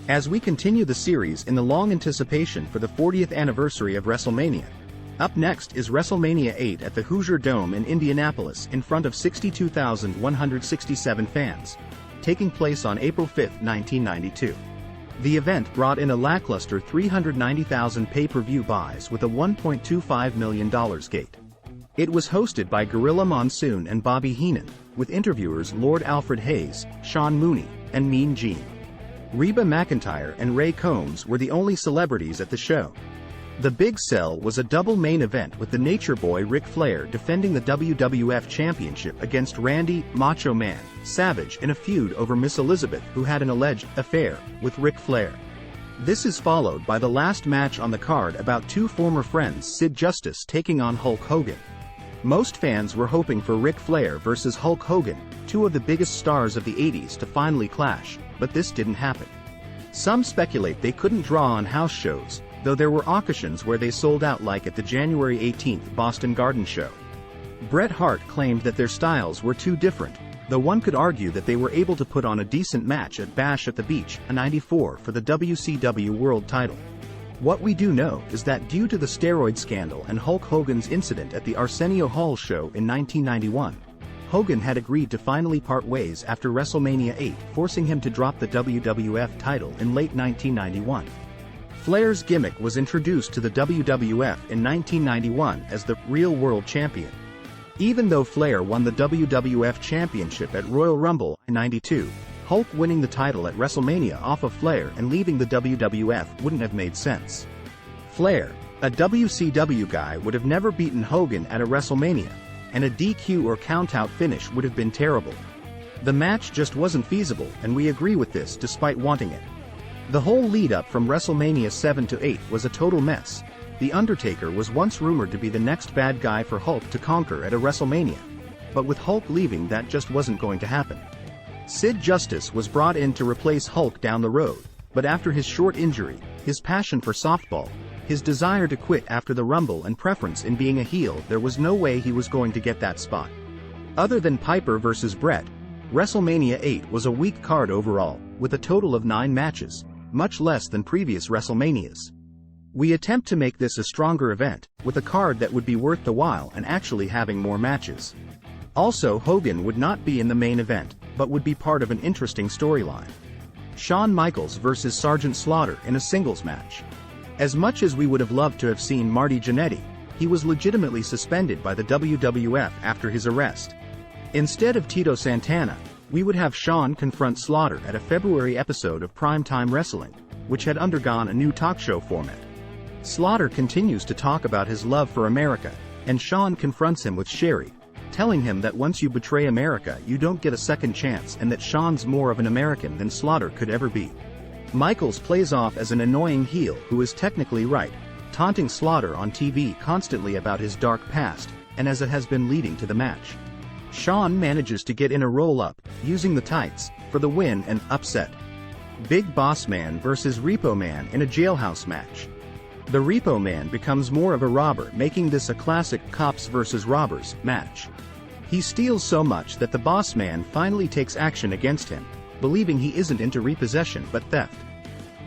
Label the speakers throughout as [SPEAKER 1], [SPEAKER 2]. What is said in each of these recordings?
[SPEAKER 1] as we continue the series in the long anticipation for the 40th anniversary of WrestleMania. Up next is WrestleMania VIII at the Hoosier Dome in Indianapolis in front of 62,167 fans, taking place on April 5, 1992. The event brought in a lackluster 390,000 pay-per-view buys with a $1.25 million gate. It was hosted by Gorilla Monsoon and Bobby Heenan, with interviewers Lord Alfred Hays, Sean Mooney, and Mean Gene. Reba McIntyre and Ray Combs were the only celebrities at the show. The big sell was a double main event with the Nature Boy Ric Flair defending the WWF Championship against Randy Macho Man Savage in a feud over Miss Elizabeth, who had an alleged affair with Ric Flair. This is followed by the last match on the card about two former friends, Sid Justice taking on Hulk Hogan. Most fans were hoping for Ric Flair versus Hulk Hogan, two of the biggest stars of the 80s, to finally clash, but this didn't happen. Some speculate they couldn't draw on house shows, though there were occasions where they sold out, like at the January 18th Boston Garden show. Bret Hart claimed that their styles were too different, though one could argue that they were able to put on a decent match at Bash at the Beach, '94, for the WCW World title. What we do know is that due to the steroid scandal and Hulk Hogan's incident at the Arsenio Hall show in 1991, Hogan had agreed to finally part ways after WrestleMania VIII, forcing him to drop the WWF title in late 1991. Flair's gimmick was introduced to the WWF in 1991 as the Real World Champion. Even though Flair won the WWF Championship at Royal Rumble in '92, Hulk winning the title at WrestleMania off of Flair and leaving the WWF wouldn't have made sense. Flair, a WCW guy, would have never beaten Hogan at a WrestleMania, and a DQ or countout finish would have been terrible. The match just wasn't feasible, and we agree with this despite wanting it. The whole lead-up from WrestleMania VII to VIII was a total mess. The Undertaker was once rumored to be the next bad guy for Hulk to conquer at a WrestleMania, but with Hulk leaving, that just wasn't going to happen. Sid Justice was brought in to replace Hulk down the road, but after his short injury, his passion for softball, his desire to quit after the Rumble, and preference in being a heel, there was no way he was going to get that spot. Other than Piper vs. Bret, WrestleMania VIII was a weak card overall, with a total of 9 matches, much less than previous WrestleManias. We attempt to make this a stronger event, with a card that would be worth the while and actually having more matches. Also, Hogan would not be in the main event, but would be part of an interesting storyline. Shawn Michaels vs. Sergeant Slaughter in a singles match. As much as we would have loved to have seen Marty Jannetty, he was legitimately suspended by the WWF after his arrest. Instead of Tito Santana, we would have Shawn confront Slaughter at a February episode of Primetime Wrestling, which had undergone a new talk show format. Slaughter continues to talk about his love for America, and Shawn confronts him with Sherry, telling him that once you betray America, you don't get a second chance, and that Shawn's more of an American than Slaughter could ever be. Michaels plays off as an annoying heel who is technically right, taunting Slaughter on TV constantly about his dark past, and as it has been leading to the match. Shawn manages to get in a roll-up, using the tights, for the win and upset. Big Boss Man vs. Repo Man in a jailhouse match. The Repo Man becomes more of a robber, making this a classic cops vs. robbers match. He steals so much that the Boss Man finally takes action against him, believing he isn't into repossession but theft.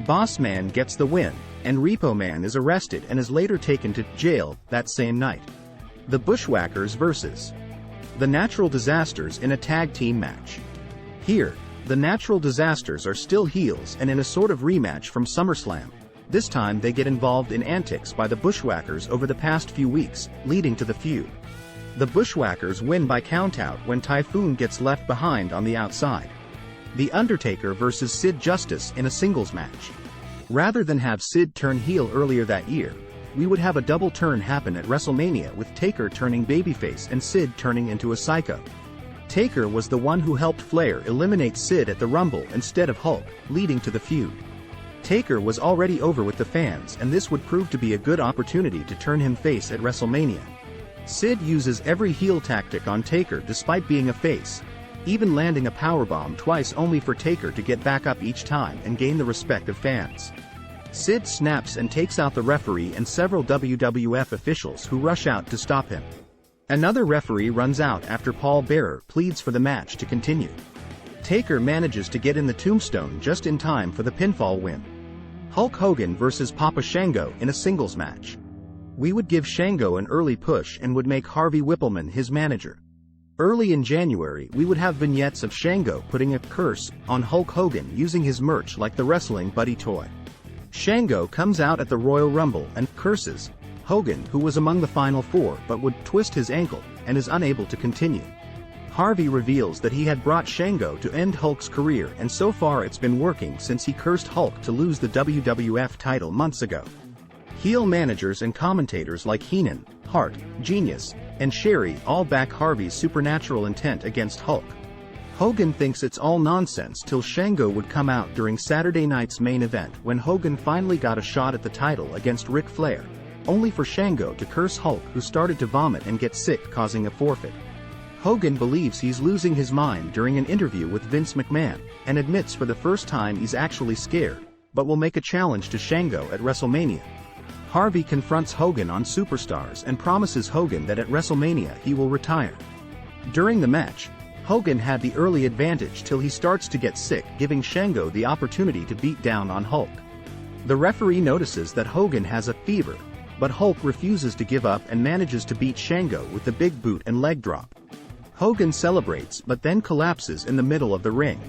[SPEAKER 1] Boss Man gets the win, and Repo Man is arrested and is later taken to jail that same night. The Bushwhackers vs. the Natural Disasters in a tag team match. Here, the Natural Disasters are still heels, and in a sort of rematch from SummerSlam, this time they get involved in antics by the Bushwhackers over the past few weeks, leading to the feud. The Bushwhackers win by countout when Typhoon gets left behind on the outside. The Undertaker vs. Sid Justice in a singles match. Rather than have Sid turn heel earlier that year, we would have a double turn happen at WrestleMania, with Taker turning babyface and Sid turning into a psycho. Taker was the one who helped Flair eliminate Sid at the Rumble instead of Hulk, leading to the feud. Taker was already over with the fans, and this would prove to be a good opportunity to turn him face at WrestleMania. Sid uses every heel tactic on Taker despite being a face, even landing a powerbomb twice only for Taker to get back up each time and gain the respect of fans. Sid snaps and takes out the referee and several WWF officials who rush out to stop him. Another referee runs out after Paul Bearer pleads for the match to continue. Taker manages to get in the tombstone just in time for the pinfall win. Hulk Hogan versus Papa Shango in a singles match. We would give Shango an early push and would make Harvey Whippleman his manager. Early in January, we would have vignettes of Shango putting a curse on Hulk Hogan using his merch like the wrestling buddy toy. Shango comes out at the Royal Rumble and curses Hogan, who was among the final four but would twist his ankle and is unable to continue. Harvey reveals that he had brought Shango to end Hulk's career, and so far it's been working since he cursed Hulk to lose the WWF title months ago. Heel managers and commentators like Heenan, Hart, Genius, and Sherry all back Harvey's supernatural intent against Hulk. Hogan thinks it's all nonsense till Shango would come out during Saturday night's main event when Hogan finally got a shot at the title against Ric Flair, only for Shango to curse Hulk, who started to vomit and get sick, causing a forfeit. Hogan believes he's losing his mind during an interview with Vince McMahon, and admits for the first time he's actually scared, but will make a challenge to Shango at WrestleMania. Harvey confronts Hogan on Superstars and promises Hogan that at WrestleMania he will retire. During the match, Hogan had the early advantage till he starts to get sick, giving Shango the opportunity to beat down on Hulk. The referee notices that Hogan has a fever, but Hulk refuses to give up and manages to beat Shango with the big boot and leg drop. Hogan celebrates but then collapses in the middle of the ring.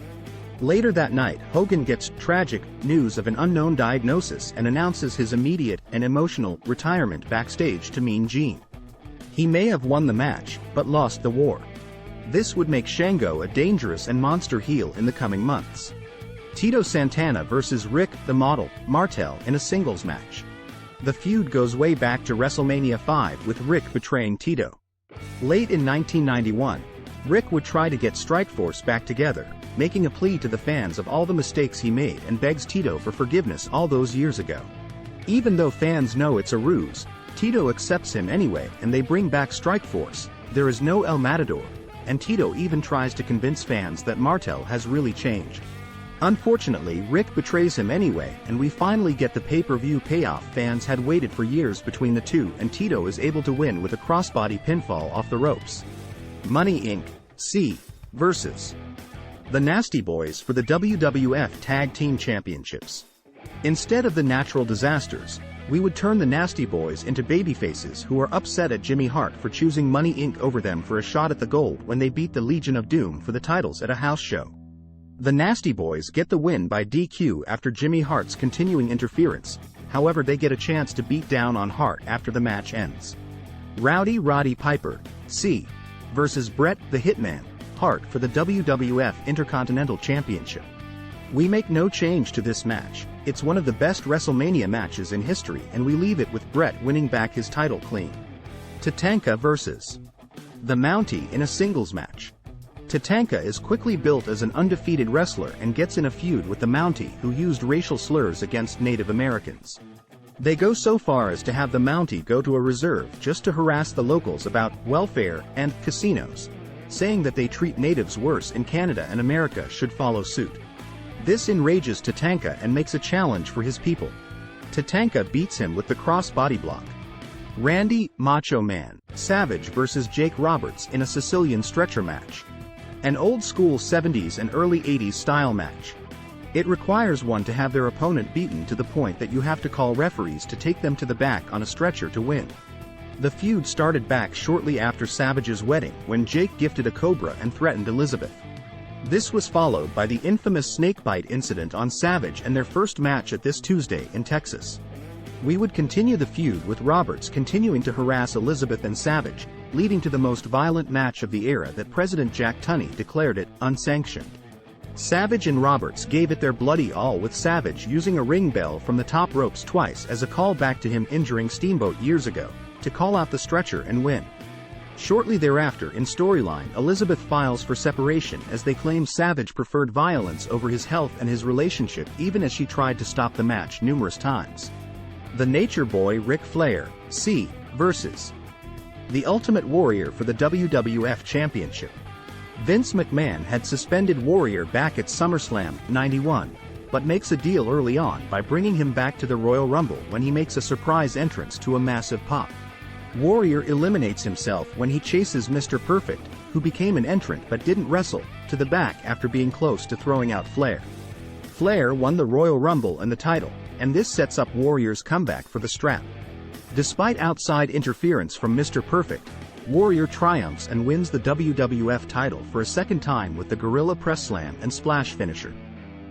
[SPEAKER 1] Later that night, Hogan gets tragic news of an unknown diagnosis and announces his immediate and emotional retirement backstage to Mean Gene. He may have won the match, but lost the war. This would make Shango a dangerous and monster heel in the coming months. Tito Santana versus Rick the Model Martel in a singles match. The feud goes way back to WrestleMania V, with Rick betraying Tito. Late in 1991, Rick would try to get Strikeforce back together, making a plea to the fans of all the mistakes he made, and begs Tito for forgiveness all those years ago. Even though fans know it's a ruse, Tito accepts him anyway, and they bring back Strikeforce. There is no El Matador, and Tito even tries to convince fans that Martel has really changed. Unfortunately, Rick betrays him anyway, and we finally get the pay-per-view payoff fans had waited for years between the two, and Tito is able to win with a crossbody pinfall off the ropes. Money Inc. C. versus the Nasty Boys for the WWF Tag Team Championships. Instead of the Natural Disasters, we would turn the Nasty Boys into babyfaces who are upset at Jimmy Hart for choosing Money Inc. over them for a shot at the gold when they beat the Legion of Doom for the titles at a house show. The Nasty Boys get the win by DQ after Jimmy Hart's continuing interference, however they get a chance to beat down on Hart after the match ends. Rowdy Roddy Piper, C. versus Bret the Hitman Hart for the WWF Intercontinental Championship. We make no change to this match. It's one of the best WrestleMania matches in history, and we leave it with Bret winning back his title clean. Tatanka versus the Mountie in a singles match. Tatanka is quickly built as an undefeated wrestler and gets in a feud with the Mountie, who used racial slurs against Native Americans. They go so far as to have the Mountie go to a reserve just to harass the locals about welfare and casinos, saying that they treat natives worse in Canada and America should follow suit. This enrages Tatanka and makes a challenge for his people. Tatanka beats him with the cross-body block. Randy Macho Man Savage versus Jake Roberts in a Sicilian stretcher match. An old-school 70s and early 80s style match. It requires one to have their opponent beaten to the point that you have to call referees to take them to the back on a stretcher to win. The feud started back shortly after Savage's wedding, when Jake gifted a cobra and threatened Elizabeth. This was followed by the infamous snakebite incident on Savage and their first match at this Tuesday in Texas. We would continue the feud with Roberts continuing to harass Elizabeth and Savage, leading to the most violent match of the era that President Jack Tunney declared it unsanctioned. Savage and Roberts gave it their bloody all, with Savage using a ring bell from the top ropes twice as a callback to him injuring Steamboat years ago, to call out the stretcher and win. Shortly thereafter in storyline, Elizabeth files for separation as they claim Savage preferred violence over his health and his relationship, even as she tried to stop the match numerous times. The Nature Boy Ric Flair, C. versus the Ultimate Warrior for the WWF Championship. Vince McMahon had suspended Warrior back at SummerSlam '91, but makes a deal early on by bringing him back to the Royal Rumble when he makes a surprise entrance to a massive pop. Warrior eliminates himself when he chases Mr. Perfect, who became an entrant but didn't wrestle, to the back after being close to throwing out Flair. Flair won the Royal Rumble and the title, and this sets up Warrior's comeback for the strap. Despite outside interference from Mr. Perfect, Warrior triumphs and wins the WWF title for a second time with the Gorilla Press Slam and Splash finisher.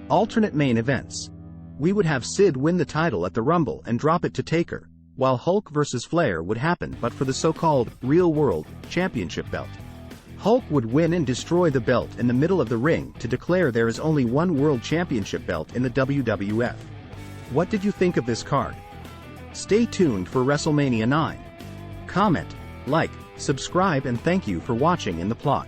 [SPEAKER 1] Alternate main events. We would have Sid win the title at the Rumble and drop it to Taker, while Hulk vs. Flair would happen but for the so-called Real World Championship belt. Hulk would win and destroy the belt in the middle of the ring to declare there is only one World Championship belt in the WWF. What did you think of this card? Stay tuned for WrestleMania 9. Comment, like, subscribe and thank you for watching In the Plot.